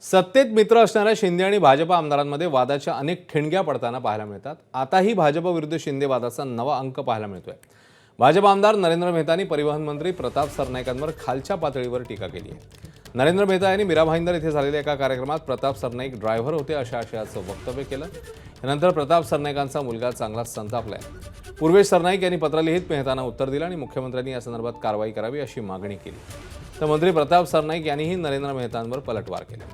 सत्तेत मित्र असणाऱ्या शिंदे आणि भाजप आमदारांमध्ये वादाच्या अनेक ठिणग्या पडताना पाहायला मिळतात। आताही भाजप विरुद्ध शिंदे वादाचा नवा अंक पाहायला मिळतोय। भाजप आमदार नरेंद्र मेहतांनी परिवहन मंत्री प्रताप सरनाईकांवर खालच्या पातळीवर टीका केली आहे। नरेंद्र मेहता यांनी मीरा भाईंदर येथे झालेल्या एका कार्यक्रमात प्रताप सरनाईक ड्रायव्हर होते अशा आशयाचं वक्तव्य केलं। यानंतर प्रताप सरनाईकांचा मुलगा चांगलाच संतापलाय। पूर्वेश सरनाईक यांनी पत्र लिहित मेहतांना उत्तर दिलं आणि मुख्यमंत्र्यांनी या संदर्भात कारवाई करावी अशी मागणी केली। तर मंत्री प्रताप सरनाईक यांनीही नरेंद्र मेहतांवर पलटवार केला।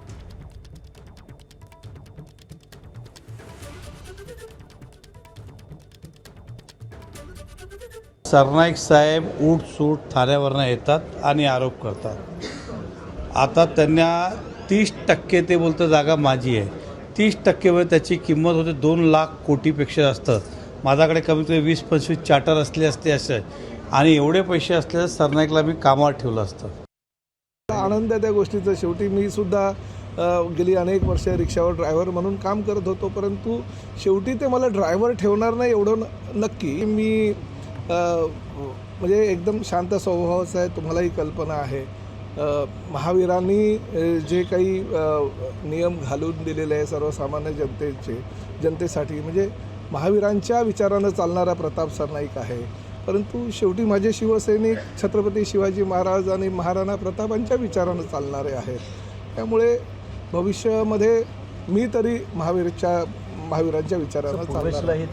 सरनाईक साहेब उठसूट ठाण्यावरनं येतात आणि आरोप करतात। आता त्यांना 30% ते बोलतं जागा माझी आहे। 30% त्याची किंमत होते 2 लाख कोटीपेक्षा जास्त। माझ्याकडे कमीत कमी 20-25 चार्टर असले असते असे, आणि एवढे पैसे असले सरनाईकला मी कामावर ठेवलं असतं। आनंद आहे त्या गोष्टीचा। शेवटी मी सुद्धा गेली अनेक वर्षे रिक्षावर ड्रायव्हर म्हणून काम करत होतो, परंतु शेवटी ते मला ड्रायव्हर ठेवणार नाही एवढं नक्की। मी म्हणजे एकदम शांत स्वभावाचा आहे, तुम्हालाही कल्पना आहे। महावीरांनी जे काही नियम घालून दिलेले आहे सर्वसामान्य जनतेसाठी, म्हणजे महावीरांच्या विचारानं चालणारा प्रताप सरनाईक आहे। परंतु शेवटी माझे शिवसैनिक छत्रपती शिवाजी महाराज आणि महाराणा प्रतापांच्या विचारानं चालणारे आहेत। त्यामुळे भविष्यामध्ये मी तरी महावीरांच्या विचारानं चालणार आहे।